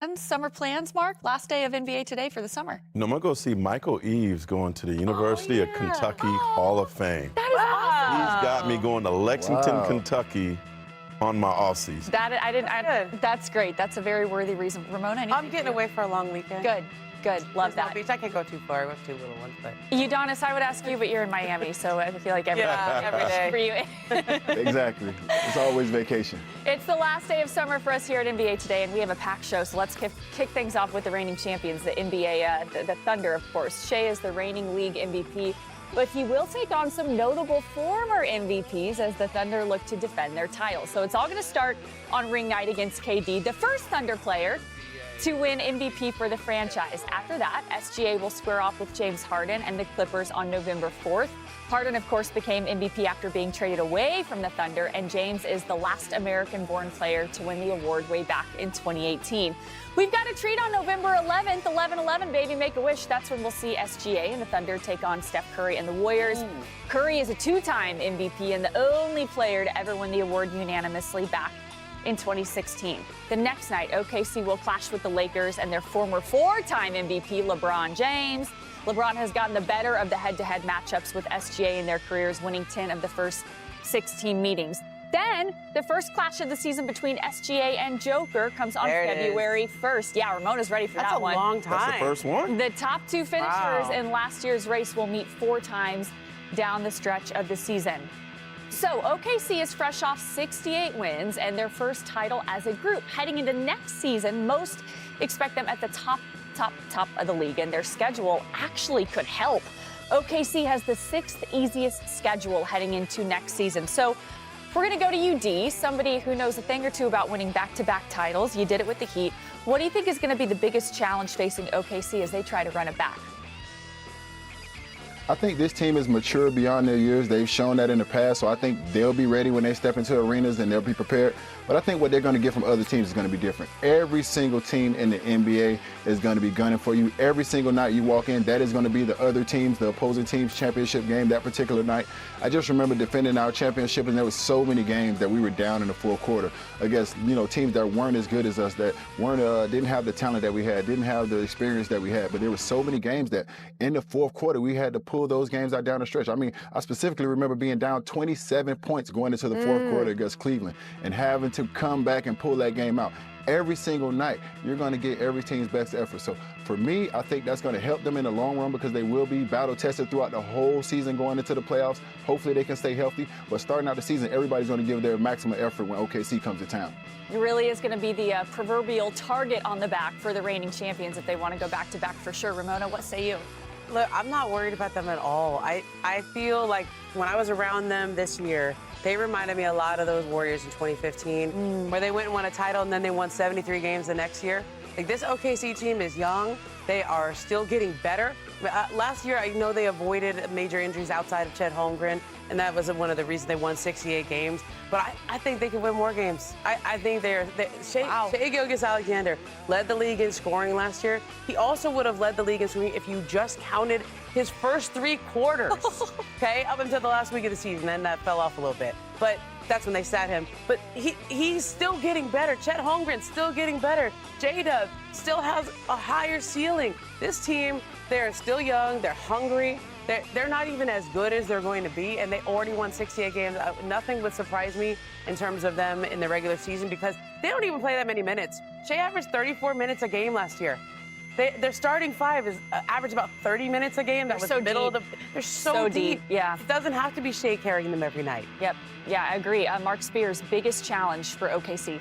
And summer plans, Mark? Last day of NBA Today for the summer. No, I'm going to go see Michael Eaves going to the University of Kentucky Hall of Fame. That is awesome. He's got me going to Lexington, Kentucky on my off-season. That's great. That's a very worthy reason. Ramona, anything? I'm getting away for a long weekend. Good. Love that. Beach. I can't go too far. We have two little ones, but. Udonis, I would ask you, but you're in Miami, so I feel like every day for you. Exactly. It's always vacation. It's the last day of summer for us here at NBA Today, and we have a packed show. So let's kick things off with the reigning champions, the NBA, the Thunder, of course. Shea is the reigning league MVP, but he will take on some notable former MVPs as the Thunder look to defend their title. So it's all going to start on ring night against KD, the first Thunder player to win MVP for the franchise. After that, SGA will square off with James Harden and the Clippers on November 4th. Harden, of course, became MVP after being traded away from the Thunder, and James is the last American-born player to win the award way back in 2018. We've got a treat on November 11th, 11/11, baby, make a wish. That's when we'll see SGA and the Thunder take on Steph Curry and the Warriors. Curry is a two-time MVP and the only player to ever win the award unanimously back in 2016. The next night, OKC will clash with the Lakers and their former four-time MVP, LeBron James. LeBron has gotten the better of the head-to-head matchups with SGA in their careers, winning 10 of the first 16 meetings. Then, the first clash of the season between SGA and Joker comes on February 1st. Yeah, Ramona's ready for that one. That's a long time. That's the first one? The top two finishers in last year's race will meet four times down the stretch of the season. So OKC is fresh off 68 wins and their first title as a group. Heading into next season, most expect them at the top of the league, and their schedule actually could help. OKC has the sixth easiest schedule heading into next season. So we're going to go to UD, somebody who knows a thing or two about winning back-to-back titles. You did it with the Heat. What do you think is going to be the biggest challenge facing OKC as they try to run it back? I think this team is mature beyond their years. They've shown that in the past, so I think they'll be ready when they step into arenas and they'll be prepared. But I think what they're going to get from other teams is going to be different. Every single team in the NBA is going to be gunning for you. Every single night you walk in, that is going to be the other teams, the opposing team's championship game that particular night. I just remember defending our championship, and there was so many games that we were down in the fourth quarter against, teams that weren't as good as us, that didn't have the talent that we had, didn't have the experience that we had. But there were so many games that in the fourth quarter we had to pull those games out down the stretch. I mean, I specifically remember being down 27 points going into the fourth quarter against Cleveland and having to come back and pull that game out. Every single night, you're going to get every team's best effort. So for me, I think that's going to help them in the long run because they will be battle tested throughout the whole season going into the playoffs. Hopefully they can stay healthy. But starting out the season, everybody's going to give their maximum effort when OKC comes to town. It really is going to be the proverbial target on the back for the reigning champions if they want to go back-to-back for sure. Ramona, what say you? Look, I'm not worried about them at all. I feel like when I was around them this year, they reminded me a lot of those Warriors in 2015, where they went and won a title and then they won 73 games the next year. Like, this OKC team is young. They are still getting better. Last year, I know they avoided major injuries outside of Chet Holmgren, and that was one of the reasons they won 68 games. But I think they can win more games. I think Shai Gilgeous-Alexander led the league in scoring last year. He also would have led the league in scoring if you just counted his first three quarters, okay, up until the last week of the season. Then that fell off a little bit. But that's when they sat him. But he's still getting better. Chet Holmgren's still getting better. J-Dub still has a higher ceiling. This team, they're still young. They're hungry. They're not even as good as they're going to be, and they already won 68 games. Nothing would surprise me in terms of them in the regular season because they don't even play that many minutes. Shai averaged 34 minutes a game last year. Their starting five is average about 30 minutes a game. That was so the middle deep. of the. They're so deep. Yeah. It doesn't have to be Shai carrying them every night. Yep. Yeah, I agree. Mark Spears, biggest challenge for OKC.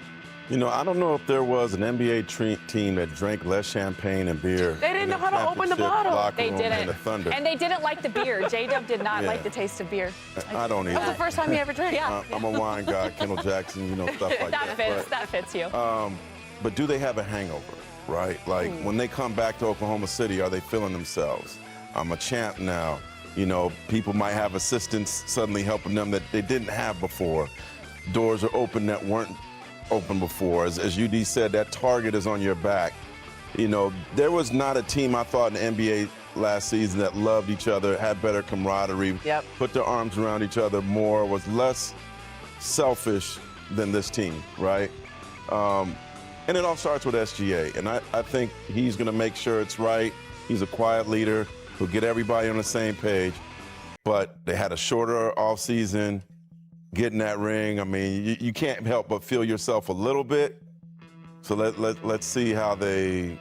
I don't know if there was an NBA team that drank less champagne and beer. They didn't know how to open the bottle. They didn't. The Thunder. And they didn't like the beer. J-Dub did not like the taste of beer. I don't either. That was the first time he ever drank. Yeah. I'm a wine guy, Kendall Jackson, stuff like that. That fits you. But do they have a hangover, right? Like, when they come back to Oklahoma City, are they feeling themselves? I'm a champ now. People might have assistants suddenly helping them that they didn't have before. Doors are open that weren't open before. As UD said, that target is on your back. There was not a team I thought in the NBA last season that loved each other, had better camaraderie, put their arms around each other more, was less selfish than this team, right? And it all starts with SGA. And I think he's going to make sure it's right. He's a quiet leader who'll get everybody on the same page. But they had a shorter offseason, getting that ring. I mean, you can't help but feel yourself a little bit. So let's see how they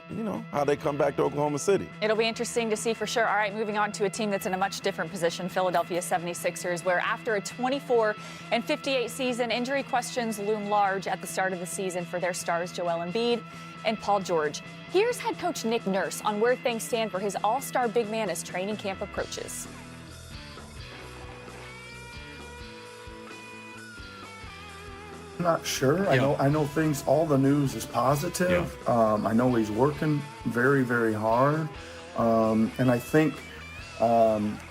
come back to Oklahoma City. It'll be interesting to see for sure. All right, moving on to a team that's in a much different position, Philadelphia 76ers, where after a 24-58 season, injury questions loom large at the start of the season for their stars Joel Embiid and Paul George. Here's head coach Nick Nurse on where things stand for his all-star big man as training camp approaches. I'm not sure. I know things. All the news is positive. I know he's working very, very hard, and I think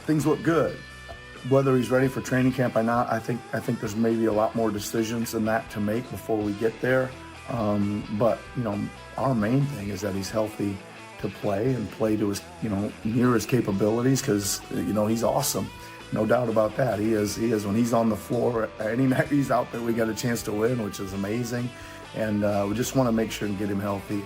things look good. Whether he's ready for training camp or not, I think there's maybe a lot more decisions than that to make before we get there. But our main thing is that he's healthy to play and play to his near his capabilities, because he's awesome. No doubt about that. He is. When he's on the floor, any night he's out there, we got a chance to win, which is amazing. And we just want to make sure and get him healthy.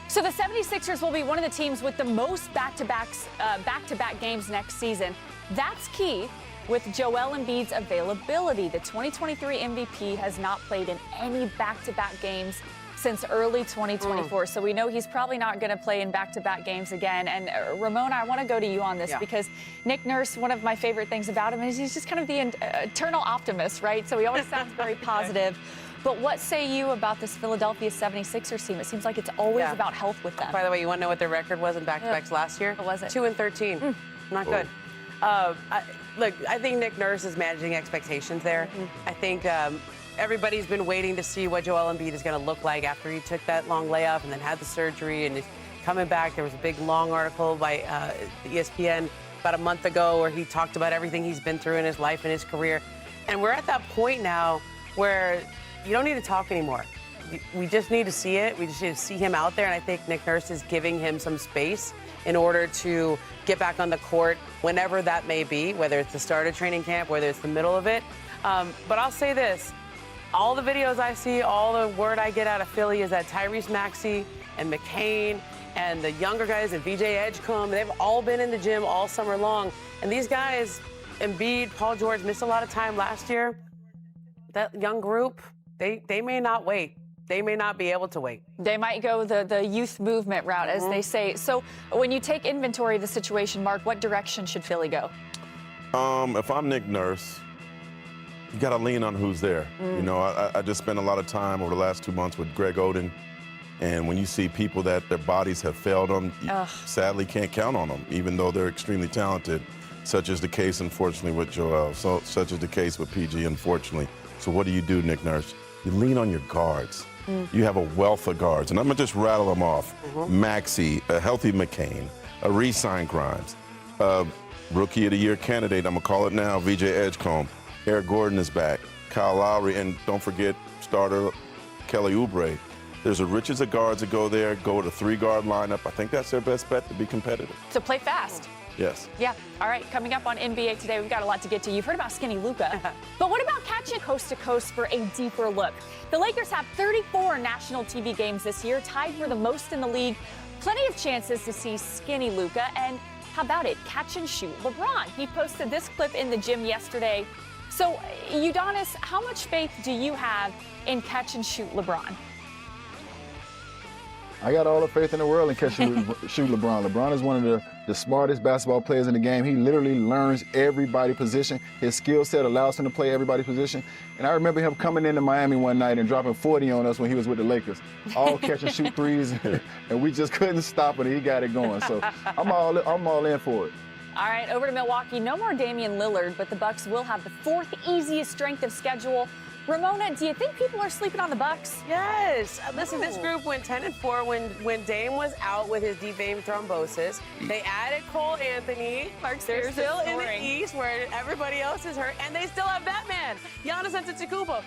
So the 76ers will be one of the teams with the most back-to-back games next season. That's key with Joel Embiid's availability. The 2023 MVP has not played in any back-to-back games since early 2024. So we know he's probably not going to play in back-to-back games again. And Ramona, I want to go to you on this because Nick Nurse, one of my favorite things about him is he's just kind of the eternal optimist, right? So he always sounds very positive. But what say you about this Philadelphia 76ers team? It seems like it's always about health with them. By the way, you want to know what their record was in back-to-backs last year? What was it? 2-13. Not good. Look, I think Nick Nurse is managing expectations there. I think everybody's been waiting to see what Joel Embiid is going to look like after he took that long layoff and then had the surgery and is coming back. There was a big, long article by ESPN about a month ago where he talked about everything he's been through in his life and his career. And we're at that point now where you don't need to talk anymore. We just need to see it. We just need to see him out there. And I think Nick Nurse is giving him some space in order to get back on the court whenever that may be, whether it's the start of training camp, whether it's the middle of it. But I'll say this. All the videos I see, all the word I get out of Philly is that Tyrese Maxey and McCain and the younger guys and VJ Edgecombe, they've all been in the gym all summer long. And these guys, Embiid, Paul George, missed a lot of time last year. That young group, they may not wait. They may not be able to wait. They might go the youth movement route, as they say. So when you take inventory of the situation, Mark, what direction should Philly go? If I'm Nick Nurse, you got to lean on who's there. I just spent a lot of time over the last 2 months with Greg Oden. And when you see people that their bodies have failed them, you sadly can't count on them, even though they're extremely talented, such is the case, unfortunately, with Joel. Such is the case with PG, unfortunately. So what do, Nick Nurse? You lean on your guards. You have a wealth of guards. And I'm going to just rattle them off. Maxey, a healthy McCain, a re-signed Grimes, Rookie of the Year candidate, I'm going to call it now, VJ Edgecombe. Eric Gordon is back. Kyle Lowry, and don't forget starter Kelly Oubre. There's a riches of guards that go there, go to 3-guard lineup. I think that's their best bet to be competitive. So play fast. Yes. Yeah. All right. Coming up on NBA Today, we've got a lot to get to. You've heard about skinny Luka. But what about catching coast to coast for a deeper look? The Lakers have 34 national TV games this year, tied for the most in the league. Plenty of chances to see skinny Luka. And how about it? Catch and shoot LeBron. He posted this clip in the gym yesterday. So, Udonis, how much faith do you have in catch and shoot LeBron? I got all the faith in the world in catch and shoot LeBron. LeBron is one of the smartest basketball players in the game. He literally learns everybody's position. His skill set allows him to play everybody's position. And I remember him coming into Miami one night and dropping 40 on us when he was with the Lakers. All catch and shoot threes, and we just couldn't stop it. He got it going. So I'm all in for it. All right, over to Milwaukee. No more Damian Lillard, but the Bucks will have the 4th easiest strength of schedule. Ramona, do you think people are sleeping on the Bucks? Yes. Listen, this group went 10-4 when Dame was out with his deep vein thrombosis. They added Cole Anthony. They're still in the East where everybody else is hurt, and they still have Batman, Giannis Antetokounmpo.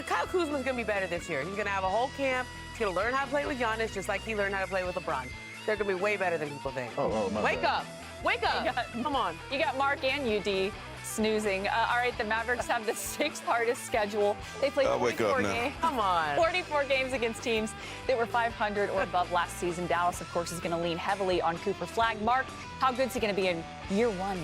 Kyle Kuzma's going to be better this year. He's going to have a whole camp. He's going to learn how to play with Giannis just like he learned how to play with LeBron. They're going to be way better than people think. Oh, Wake up. Wake up. Come on. You got Mark and UD snoozing. All right, the Mavericks have the 6th hardest schedule. They played 44 games. Come on. 44 games against teams that were 500 or above last season. Dallas, of course, is going to lean heavily on Cooper Flagg. Mark, how good is he going to be in year 1?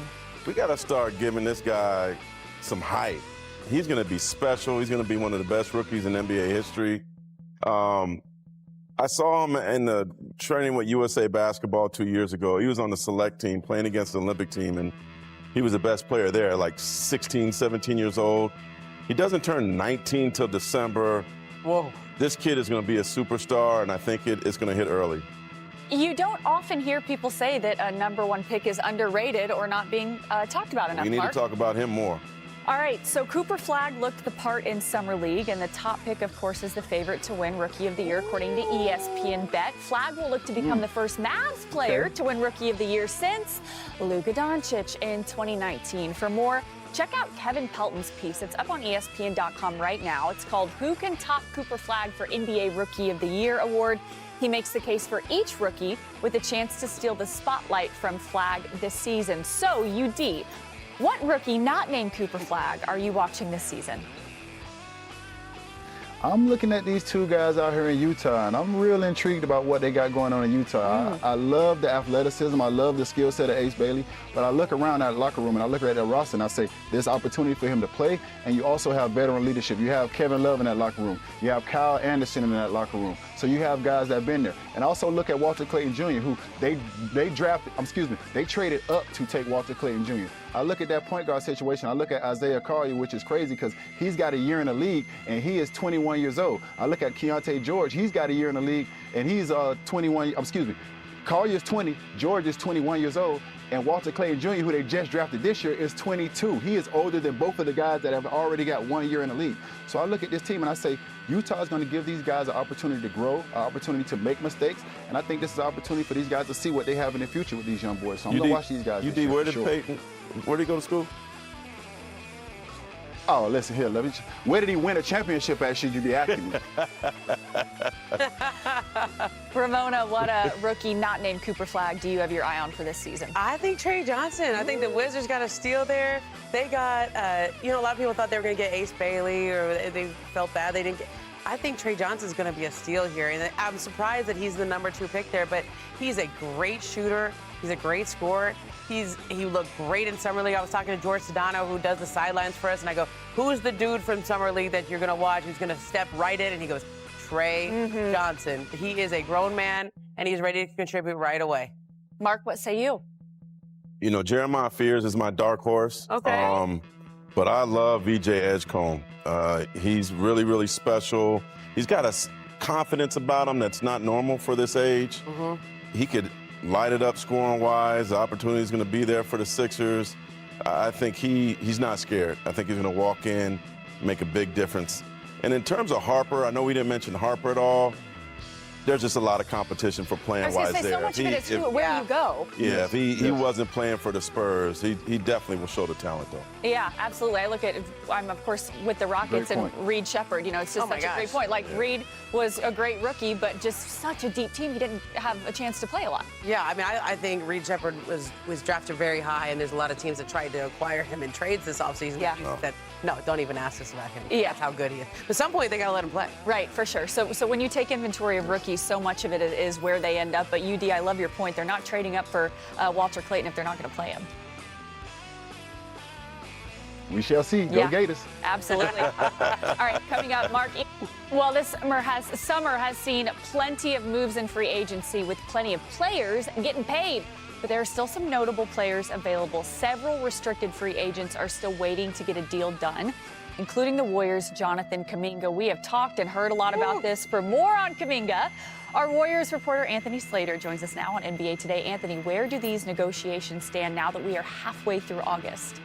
We got to start giving this guy some hype. He's going to be special. He's going to be one of the best rookies in NBA history. I saw him in the training with USA Basketball 2 years ago. He was on the select team playing against the Olympic team, and he was the best player there, like 16, 17 years old. He doesn't turn 19 till December. Whoa. This kid is going to be a superstar, and I think it's going to hit early. You don't often hear people say that a #1 pick is underrated or not being talked about enough, We need Mark. to talk about him more. All right, so Cooper Flagg looked the part in Summer League, and the top pick, of course, is the favorite to win Rookie of the Year, according to ESPN Bet. Flagg will look to become the first Mavs player to win Rookie of the Year since Luka Doncic in 2019. For more, check out Kevin Pelton's piece. It's up on ESPN.com right now. It's called Who Can Top Cooper Flagg for NBA Rookie of the Year Award. He makes the case for each rookie with a chance to steal the spotlight from Flagg this season. So, UD, what rookie not named Cooper Flagg are you watching this season? I'm looking at these two guys out here in Utah, and I'm real intrigued about what they got going on in Utah. I love the athleticism. I love the skill set of Ace Bailey. But I look around that locker room, and I look at that roster, and I say, there's opportunity for him to play, and you also have veteran leadership. You have Kevin Love in that locker room. You have Kyle Anderson in that locker room. So you have guys that have been there. And also look at Walter Clayton Jr., who they traded up to take Walter Clayton Jr. I look at that point guard situation. I look at Isaiah Collier, which is crazy because he's got a year in the league and he is 21 years old. I look at Keontae George. He's got a year in the league and he's 21. Collier's 20. George is 21 years old. And Walter Clayton Jr., who they just drafted this year, is 22. He is older than both of the guys that have already got 1 year in the league. So I look at this team and I say, Utah is going to give these guys an opportunity to grow, an opportunity to make mistakes. And I think this is an opportunity for these guys to see what they have in the future with these young boys. So I'm going to watch these guys. UD, where did he go to school? Oh, listen here. Where did he win a championship at, should you be asking me? Ramona, what a rookie not named Cooper Flagg do you have your eye on for this season? I think Trey Johnson. I think the Wizards got a steal there. They got, a lot of people thought they were going to get Ace Bailey or they felt bad they didn't get. I think Trey Johnson's going to be a steal here. And I'm surprised that he's the #2 pick there, but he's a great shooter. He's a great scorer. He looked great in Summer League. I was talking to George Sedano, who does the sidelines for us, and I go, who's the dude from Summer League that you're going to watch who's going to step right in? And he goes, Trey Johnson. He is a grown man, and he's ready to contribute right away. Mark, what say you? You know, Jeremiah Fears is my dark horse. Okay. But I love VJ Edgecombe. He's really, really special. He's got a confidence about him that's not normal for this age. He could light it up scoring-wise. The opportunity is going to be there for the Sixers. I think he's not scared. I think he's going to walk in, make a big difference. And in terms of Harper, I know we didn't mention Harper at all. There's just a lot of competition for playing-wise there. I was going to say, so much of it is where you go. Yeah, if he wasn't playing for the Spurs, he definitely will show the talent, though. Yeah, absolutely. I look at, I'm, of course, with the Rockets and Reed Shepherd. You know, it's just such a great point. Like, Reed was a great rookie, but just such a deep team. He didn't have a chance to play a lot. Yeah, I mean, I think Reed Shepherd was drafted very high, and there's a lot of teams that tried to acquire him in trades this offseason. Yeah. No, don't even ask us about him. Yeah. That's how good he is. But at some point, they got to let him play. Right, for sure. So when you take inventory of rookies, so much of it is where they end up. But UD, I love your point. They're not trading up for Walter Clayton if they're not going to play him. We shall see. Go Gators. Absolutely. All right, coming up, Mark. Well, this summer has seen plenty of moves in free agency with plenty of players getting paid. But there are still some notable players available. Several restricted free agents are still waiting to get a deal done, including the Warriors' Jonathan Kaminga. We have talked and heard a lot about this. For more on Kaminga, our Warriors reporter Anthony Slater joins us now on NBA Today. Anthony, where do these negotiations stand now that we are halfway through August?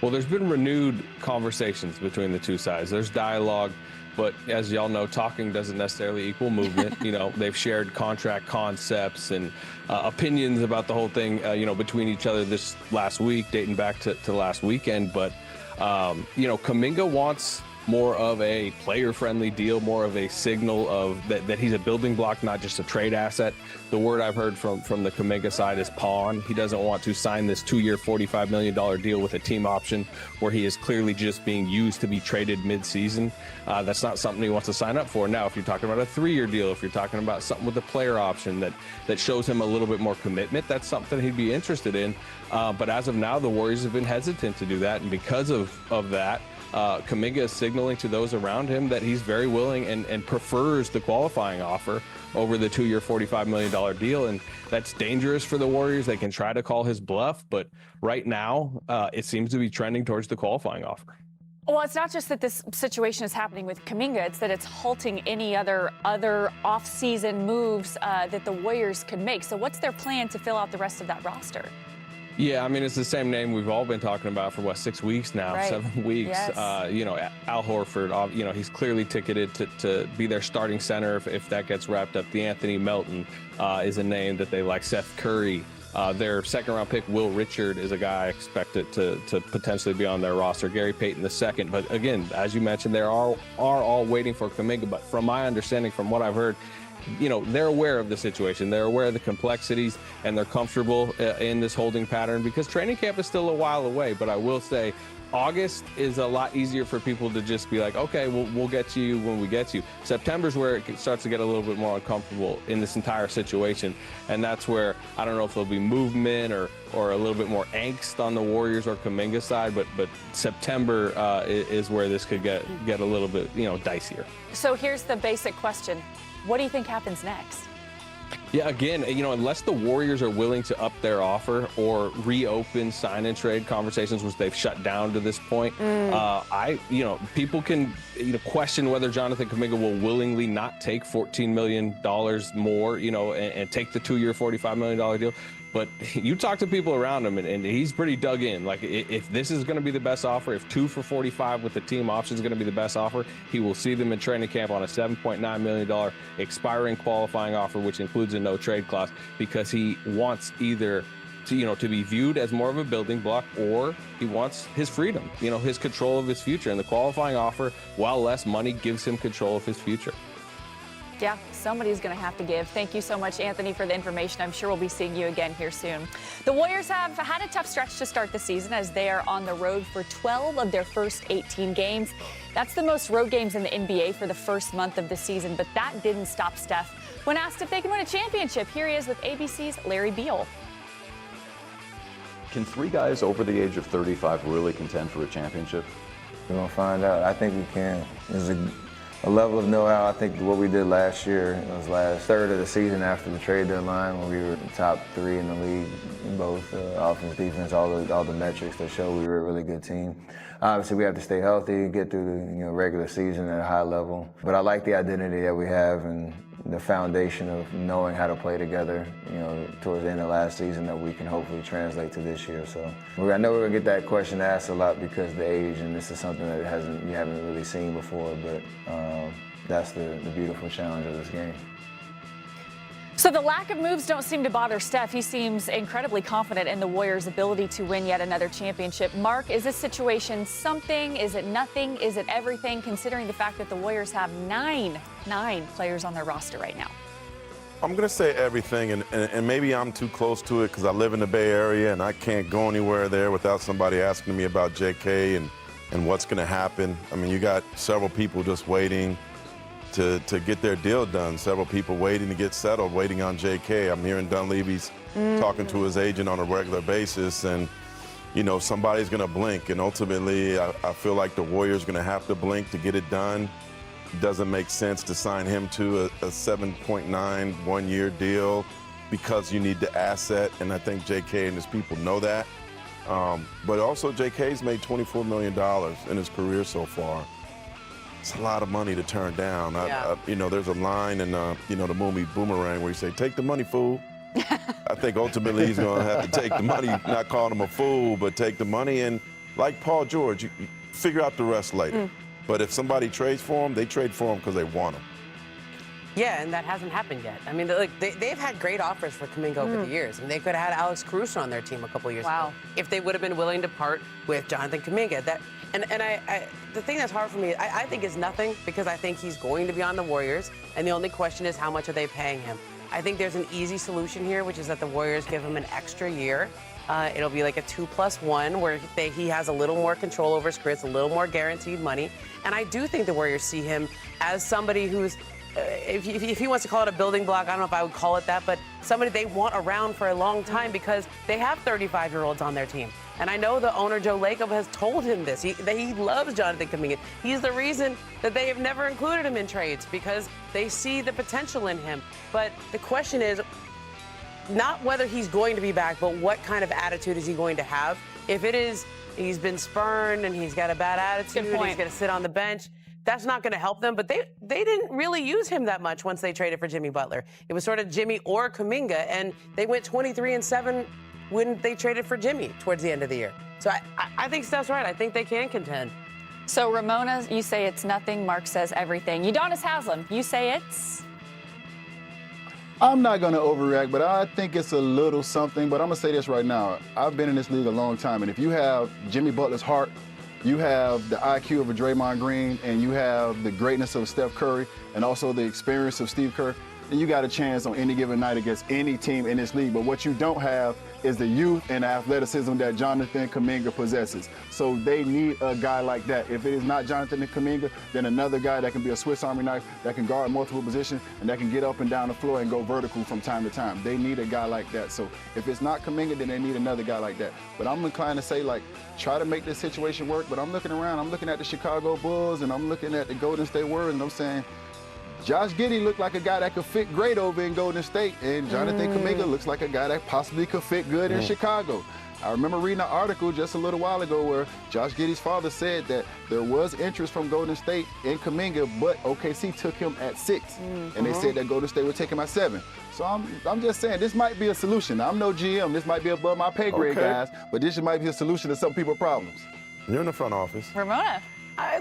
Well, there's been renewed conversations between the two sides. There's dialogue, but as y'all know, talking doesn't necessarily equal movement. You know, they've shared contract concepts and opinions about the whole thing, between each other this last week, dating back to last weekend. But, Kuminga wants more of a player-friendly deal, more of a signal of that he's a building block, not just a trade asset. The word I've heard from the Kuminga side is pawn. He doesn't want to sign this 2-year, $45 million deal with a team option where he is clearly just being used to be traded mid-season. That's not something he wants to sign up for. Now, if you're talking about a 3-year deal, if you're talking about something with a player option that shows him a little bit more commitment, that's something he'd be interested in. But as of now, the Warriors have been hesitant to do that, and because of that, Kaminga is signaling to those around him that he's very willing and prefers the qualifying offer over the 2-year, $45 million deal. And that's dangerous for the Warriors. They can try to call his bluff, but right now it seems to be trending towards the qualifying offer. Well, it's not just that this situation is happening with Kaminga, it's that it's halting any other off-season moves that the Warriors could make. So what's their plan to fill out the rest of that roster? Yeah, I mean, it's the same name we've all been talking about for, 6 weeks now, right. 7 weeks. Yes. Al Horford, he's clearly ticketed to be their starting center if that gets wrapped up. DeAnthony Melton is a name that they like. Seth Curry. Their second-round pick, Will Richard, is a guy expected to potentially be on their roster. Gary Payton II. But again, as you mentioned, they are all waiting for Kaminga. But from my understanding, from what I've heard, they're aware of the situation. They're aware of the complexities, and they're comfortable in this holding pattern because training camp is still a while away. But I will say, August is a lot easier for people to just be like, okay, we'll get to you when we get to you. September's where it starts to get a little bit more uncomfortable in this entire situation, and that's where I don't know if there'll be movement or a little bit more angst on the Warriors or Kuminga side, but September is where this could get a little bit dicier. So here's the basic question: what do you think happens next? Yeah, again, unless the Warriors are willing to up their offer or reopen sign and trade conversations, which they've shut down to this point, people can question whether Jonathan Kuminga will willingly not take $14 million more, and take the 2-year, $45 million deal. But you talk to people around him, and he's pretty dug in. Like, if this is going to be the best offer, if 2 for $45 with the team option is going to be the best offer, he will see them in training camp on a $7.9 million expiring qualifying offer, which includes a no-trade clause, because he wants either to be viewed as more of a building block, or he wants his freedom, his control of his future. And the qualifying offer, while less money, gives him control of his future. Yeah, somebody's going to have to give. Thank you so much, Anthony, for the information. I'm sure we'll be seeing you again here soon. The Warriors have had a tough stretch to start the season as they are on the road for 12 of their first 18 games. That's the most road games in the NBA for the first month of the season, but that didn't stop Steph. When asked if they can win a championship, here he is with ABC's Larry Beal. Can 3 guys over the age of 35 really contend for a championship? We're going to find out. I think we can. There's a level of know-how. I think what we did last year, it was last third of the season after the trade deadline, when we were top 3 in the league in both offense, defense, all the metrics that show we were a really good team. Obviously, we have to stay healthy, get through the regular season at a high level. But I like the identity that we have and the foundation of knowing how to play together, towards the end of last season, that we can hopefully translate to this year. So I know we're gonna get that question asked a lot because of the age, and this is something that you haven't really seen before, but that's the beautiful challenge of this game. So the lack of moves don't seem to bother Steph. He seems incredibly confident in the Warriors' ability to win yet another championship. Mark, is this situation something? Is it nothing? Is it everything, considering the fact that the Warriors have nine players on their roster right now? I'm going to say everything, and maybe I'm too close to it because I live in the Bay Area and I can't go anywhere there without somebody asking me about JK and what's going to happen. I mean, you got several people just waiting to get their deal done, several people waiting to get settled, waiting on JK. I'm hearing Dunleavy's talking to his agent on a regular basis, and, somebody's going to blink, and ultimately I feel like the Warriors are going to have to blink to get it done. It doesn't make sense to sign him to a 7.9 one-year deal because you need the asset, and I think JK and his people know that. But also JK's made $24 million in his career so far. It's a lot of money to turn down. There's a line in the movie Boomerang where you say, "Take the money, fool." I think ultimately he's going to have to take the money, not calling him a fool, but take the money. And like Paul George, you figure out the rest later. But if somebody trades for him, they trade for him because they want him. Yeah, and that hasn't happened yet. I mean, they've had great offers for Kaminga over the years. I mean, they could have had Alex Caruso on their team a couple years ago if they would have been willing to part with Jonathan Kuminga. And the thing that's hard for me, I think is nothing, because I think he's going to be on the Warriors, and the only question is how much are they paying him? I think there's an easy solution here, which is that the Warriors give him an extra year. It'll be like a 2+1 where he has a little more control over his career, a little more guaranteed money. And I do think the Warriors see him as somebody who's, if he wants to call it a building block, I don't know if I would call it that, but somebody they want around for a long time, because they have 35-year-olds on their team. And I know the owner, Joe Lacob, has told him this, that he loves Jonathan Kuminga. He's the reason that they have never included him in trades, because they see the potential in him. But the question is not whether he's going to be back, but what kind of attitude is he going to have? If it is he's been spurned and he's got a bad attitude and he's going to sit on the bench, that's not going to help them. But they didn't really use him that much once they traded for Jimmy Butler. It was sort of Jimmy or Kuminga, and they went 23-7 when they traded for Jimmy towards the end of the year. So I think Steph's right. I think they can contend. So, Ramona, you say it's nothing. Mark says everything. Udonis Haslem, you say it's? I'm not going to overreact, but I think it's a little something. But I'm going to say this right now. I've been in this league a long time, and if you have Jimmy Butler's heart, you have the IQ of a Draymond Green, and you have the greatness of Steph Curry, and also the experience of Steve Kerr, then you got a chance on any given night against any team in this league. But what you don't have is the youth and athleticism that Jonathan Kuminga possesses. So they need a guy like that. If it is not Jonathan Kuminga, then another guy that can be a Swiss Army knife, that can guard multiple positions, and that can get up and down the floor and go vertical from time to time. They need a guy like that. So if it's not Kuminga, then they need another guy like that. But I'm inclined to say, like, try to make this situation work. But I'm looking around, I'm looking at the Chicago Bulls, and I'm looking at the Golden State Warriors, and I'm saying, Josh Giddey looked like a guy that could fit great over in Golden State, and Jonathan Kuminga looks like a guy that possibly could fit good in Chicago. I remember reading an article just a little while ago where Josh Giddey's father said that there was interest from Golden State in Kuminga, but OKC took him at 6, and they said that Golden State would take him at 7. So I'm just saying, this might be a solution. I'm no GM. This might be above my pay grade, guys, but this might be a solution to some people's problems. You're in the front office. Ramona.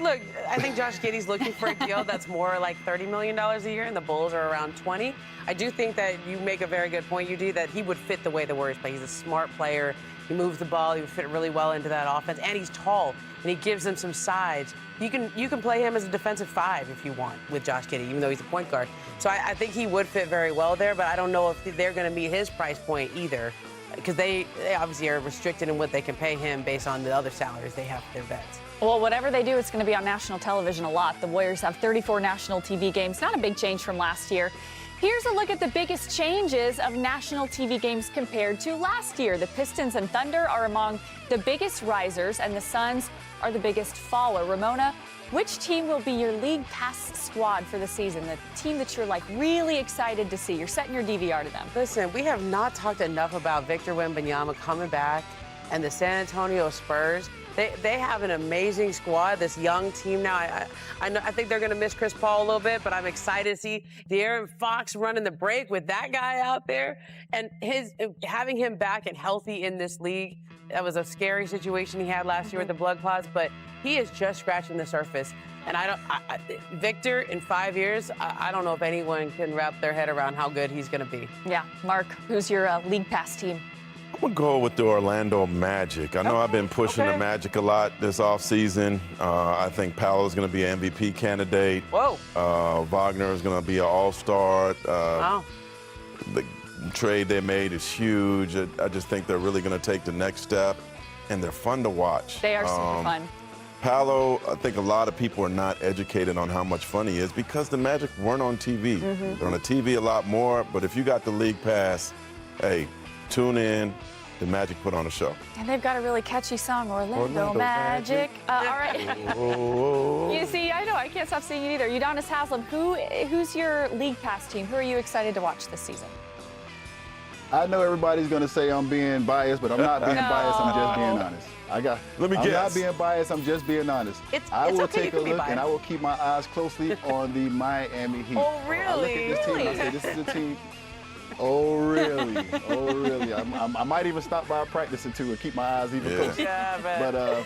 Look, I think Josh Giddey's looking for a deal that's more like $30 million a year, and the Bulls are around 20. I do think that you make a very good point, UD, that he would fit the way the Warriors play. He's a smart player. He moves the ball. He would fit really well into that offense, and he's tall, and he gives them some size. You can play him as a defensive 5 if you want with Josh Giddey, even though he's a point guard. So I think he would fit very well there, but I don't know if they're going to meet his price point either, because they obviously are restricted in what they can pay him based on the other salaries they have for their vets. Well, whatever they do, it's going to be on national television a lot. The Warriors have 34 national TV games. Not a big change from last year. Here's a look at the biggest changes of national TV games compared to last year. The Pistons and Thunder are among the biggest risers, and the Suns are the biggest faller. Ramona, which team will be your league pass squad for the season? The team that you're, like, really excited to see. You're setting your DVR to them. Listen, we have not talked enough about Victor Wembanyama coming back and the San Antonio Spurs. They have an amazing squad, this young team now. I think they're going to miss Chris Paul a little bit, but I'm excited to see De'Aaron Fox running the break with that guy out there. And having him back and healthy in this league, that was a scary situation he had last year with the blood clots, but he is just scratching the surface. And Victor, in 5 years, I don't know if anyone can wrap their head around how good he's going to be. Yeah. Mark, who's your league pass team? I'm going to go with the Orlando Magic. I know I've been pushing the Magic a lot this offseason. I think Paolo's going to be an MVP candidate. Whoa. Wagner is going to be an all-star. Wow. The trade they made is huge. I just think they're really going to take the next step, and they're fun to watch. They are super fun. Paolo, I think a lot of people are not educated on how much fun he is because the Magic weren't on TV. They're on the TV a lot more, but if you got the league pass, hey, tune in. The Magic put on a show. And they've got a really catchy song, Orlando Magic. All right. You see, I know, I can't stop singing either. Udonis Haslem, who's your league pass team? Who are you excited to watch this season? I know everybody's going to say I'm being biased, but I'm not being biased. I'm just being honest. Let me guess. I'm not being biased. I'm just being honest. I will okay, take a look, and I will keep my eyes closely on the Miami Heat. Oh, really? I look at this team, and I say, this is a team. Oh, really? Oh, really? I might even stop by practicing too and keep my eyes even closer. Yeah, man. But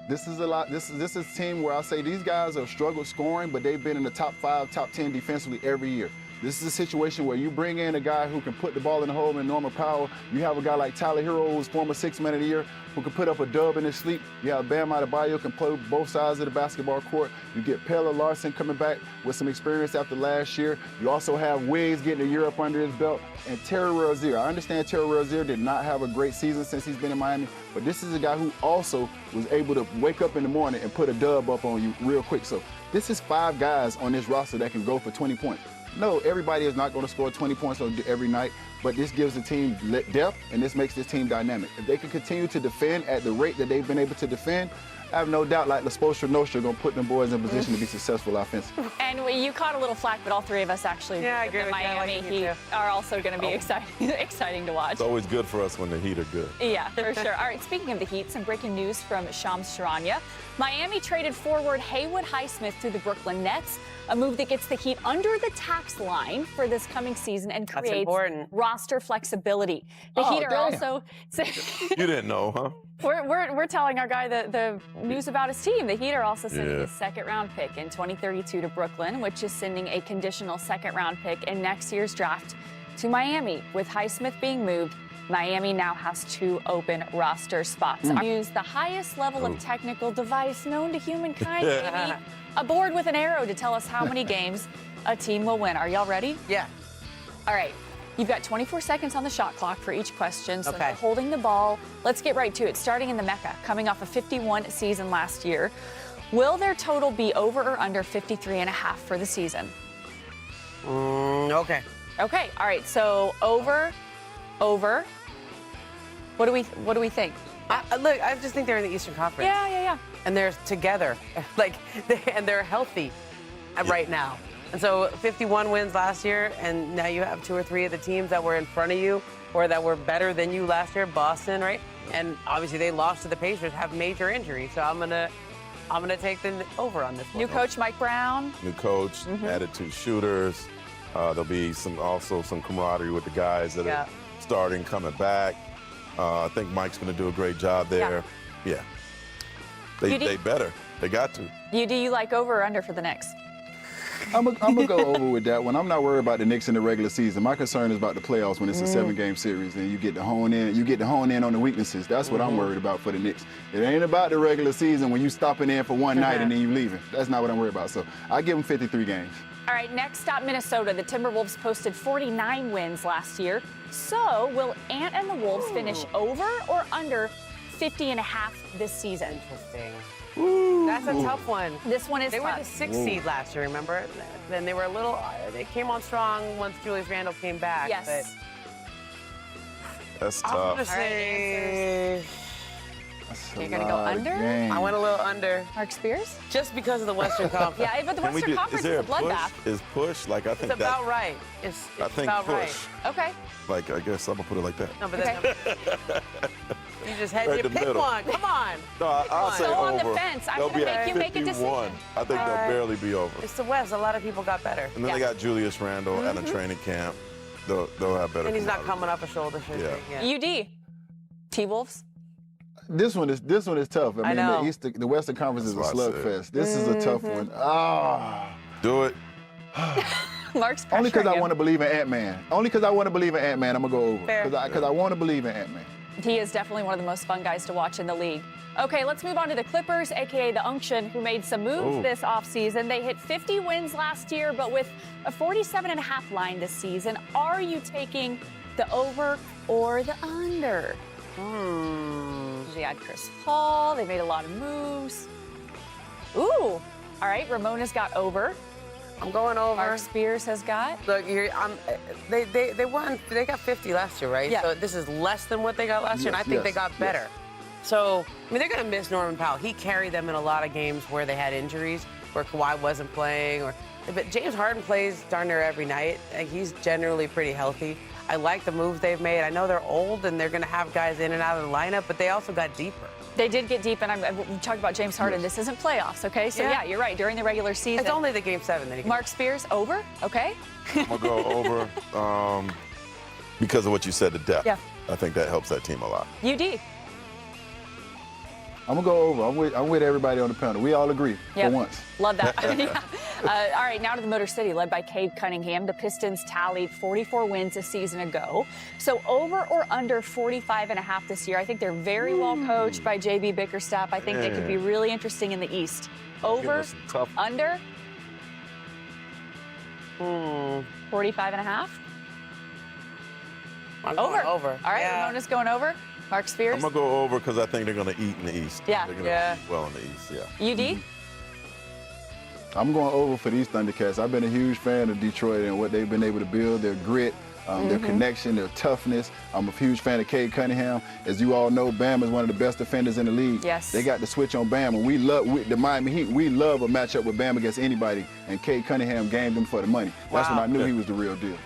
this is a lot. This is a team where I say these guys have struggled scoring, but they've been in the top 5, top 10 defensively every year. This is a situation where you bring in a guy who can put the ball in the hole in normal power. You have a guy like Tyler Hero, who's former Sixth Man of the Year, who can put up a dub in his sleep. You have Bam Adebayo, who can play both sides of the basketball court. You get Pelle Larsson coming back with some experience after last year. You also have Wiggs getting a year up under his belt. And Terry Rozier. I understand Terry Rozier did not have a great season since he's been in Miami, but this is a guy who also was able to wake up in the morning and put a dub up on you real quick. So this is 5 guys on this roster that can go for 20 points. No, everybody is not going to score 20 points every night, but this gives the team depth, and this makes this team dynamic. If they can continue to defend at the rate that they've been able to defend, I have no doubt like LaSpostra Nostra going to put them boys in position to be successful offensively. And you caught a little flack, but all 3 of us actually I the Miami Heat are also going to be exciting to watch. It's always good for us when the Heat are good. Yeah, for sure. All right, speaking of the Heat, some breaking news from Shams Charania. Miami traded forward Haywood Highsmith to the Brooklyn Nets, a move that gets the Heat under the tax line for this coming season and creates roster flexibility. The Heat are also... You didn't know, huh? We're telling our guy the news about his team. The Heat are also sending a second-round pick in 2032 to Brooklyn, which is sending a conditional second-round pick in next year's draft to Miami. With Highsmith being moved, Miami now has 2 open roster spots. Use the highest level of technical device known to humankind, maybe a board with an arrow to tell us how many games a team will win. Are y'all ready? Yeah. All right. You've got 24 seconds on the shot clock for each question, so you're holding the ball. Let's get right to it. Starting in the Mecca, coming off a 51 season last year. Will their total be over or under 53.5 for the season? Okay. Okay. All right. So over. What do we think? Look, I just think they're in the Eastern Conference. Yeah. And they're together, and they're healthy right now. And so 51 wins last year, and now you have 2 or 3 of the teams that were in front of you or that were better than you last year. Boston, right? And obviously they lost to the Pacers, have major injuries. So I'm gonna take them over on this one. New coach Mike Brown. New coach, added 2 shooters. There'll be some camaraderie with the guys that are starting, coming back. I think Mike's going to do a great job there. Yeah. They better. They got to. Do you like over or under for the Knicks? I'm gonna go over with that one. I'm not worried about the Knicks in the regular season. My concern is about the playoffs when it's a 7-game series and you get to hone in. You get to hone in on the weaknesses. That's what I'm worried about for the Knicks. It ain't about the regular season when you stopping in for one night and then you leaving. That's not what I'm worried about. So I give them 53 games. All right, next stop, Minnesota. The Timberwolves posted 49 wins last year. So will Ant and the Wolves finish over or under 50.5 this season? Interesting. That's a tough one. This one is They tough. were the 6th seed last year, remember? Then they were a little, they came on strong once Julius Randle came back. Yes. But That's I'm tough. gonna say, You're going to go under? I went a little under. Mark Spears? Just because of the Western Conference. Yeah, but the Western Conference is a bloodbath. Is push? Like, I think It's about right. It's I think about push. right. Okay. Like, I guess I'm going to put it like that. No, but that's you just had Right to in the pick middle. one. Come on. No, I'll say So over. on the fence, I'm They'll gonna be make at you make a 51. decision. I think they'll barely be over. It's the West. A lot of people got better. And then they got Julius Randle at a training camp. They'll have better. And he's not camaraderie. coming off a shoulder surgery. Yeah. UD. T-Wolves? This one is tough. I mean, know. the Western Conference is a That's what I slugfest. This is a tough one. Do it. Mark's pressuring Only because I you. want to believe in Ant-Man. Only because I want to believe in Ant-Man, I'm going to go over. Fair. Because I want to believe in Ant-Man. He is definitely one of the most fun guys to watch in the league. Okay, let's move on to the Clippers, a.k.a. the Unction, who made some moves this offseason. They hit 50 wins last year, but with a 47.5 line this season. Are you taking the over or the under? They had Chris Paul. They made a lot of moves. Ooh. All right, Ramona's got over. I'm going over. Mark Spears has got. Look, they won. They got 50 last year, right? Yeah. So this is less than what they got last year, and I think they got better. So, I mean, they're going to miss Norman Powell. He carried them in a lot of games where they had injuries, where Kawhi wasn't playing. But James Harden plays darn near every night, and he's generally pretty healthy. I like the moves they've made. I know they're old, and they're going to have guys in and out of the lineup, but they also got deeper. They did get deep, and we talked about James Harden. This isn't playoffs, okay? So, yeah, you're right. During the regular season. It's only the Game 7 that he can. Mark Spears, over, okay? I'm going to go over because of what you said, the depth. Yeah. I think that helps that team a lot. UD. I'm gonna go over. I'm with everybody on the panel. We all agree Yep. for once. Love that. Yeah. All right, now to the Motor City, led by Cade Cunningham. The Pistons tallied 44 wins a season ago. So over or under 45.5 this year. I think they're very well coached by JB Bickerstaff. I think they could be really interesting in the East. Over, under 45.5. I'm going over. All right, Yeah. Ramona's going over. Mark Spears. I'm going to go over because I think they're going to eat in the East. Yeah. They're going to eat well in the East, yeah. UD? I'm going over for these Thundercats. I've been a huge fan of Detroit and what they've been able to build, their grit, their connection, their toughness. I'm a huge fan of Cade Cunningham. As you all know, Bam is one of the best defenders in the league. Yes. They got the switch on Bam, and the Miami Heat, we love a matchup with Bam against anybody, and Cade Cunningham gamed them for the money. That's when I knew he was the real deal.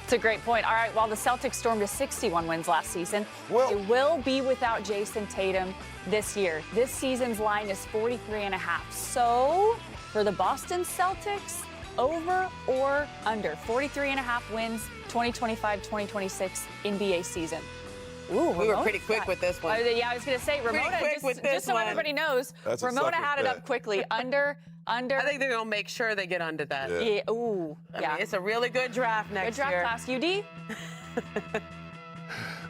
It's a great point. All right, while the Celtics stormed to 61 wins last season, they will be without Jason Tatum this year. This season's line is 43.5. So for the Boston Celtics, over or under 43.5 wins, 2025-2026 NBA season. Ooh, We were pretty quick with this one. Yeah, I was going to say, Ramona, just so everybody knows, That's a Ramona sucker had it bet. up quickly. Under. I think they're going to make sure they get under that. Yeah. Ooh, I yeah. mean, it's a really good draft Good next draft year. class. UD?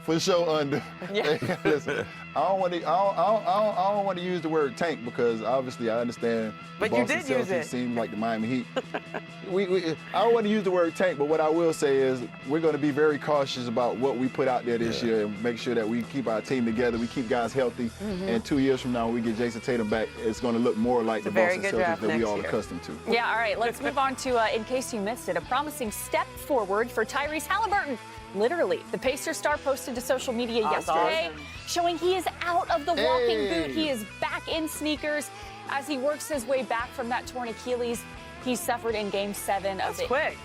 For sure under. Yeah. Hey, listen, I don't want to use the word tank because obviously I understand. But the you Boston did use Celtics it. seem like the Miami Heat. I don't want to use the word tank, but what I will say is we're going to be very cautious about what we put out there this year and make sure that we keep our team together, we keep guys healthy, and 2 years from now when we get Jason Tatum back, it's going to look more like the very Boston good Celtics draft that we next all year. accustomed to. Yeah, all right, let's move on to, in case you missed it, a promising step forward for Tyrese Halliburton. Literally, the Pacers star posted to social media yesterday showing he is out of the walking boot. He is back in sneakers as he works his way back from that torn Achilles he suffered in Game 7 of the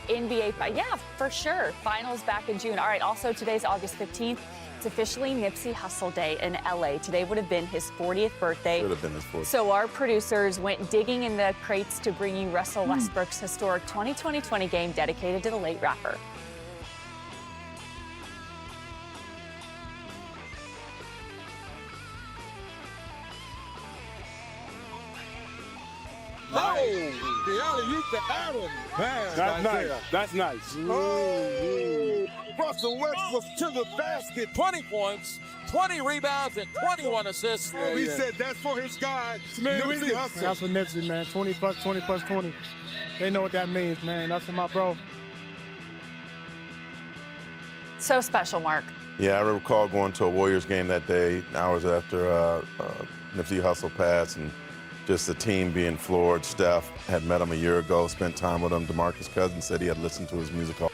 NBA. Yeah, for sure. Finals back in June. All right, also today's August 15th. It's officially Nipsey Hussle Day in LA. Today would have been his 40th birthday. Should have been his 40th. So our producers went digging in the crates to bring you Russell Westbrook's historic 2020 game dedicated to the late rapper. The alley-oop to Adam. That's nice. That's nice. Oh, Russell Westbrook to the basket. 20 points, 20 rebounds, and 21 assists. He said that's for his guy, Nipsey Hussle. That's for Nipsey, man. 20 plus 20. They know what that means, man. That's for my bro. So special, Mark. Yeah, I recall going to a Warriors game that day, hours after Nipsey Hussle passed, and just the team being floored. Steph had met him a year ago, spent time with him. DeMarcus Cousins said he had listened to his music all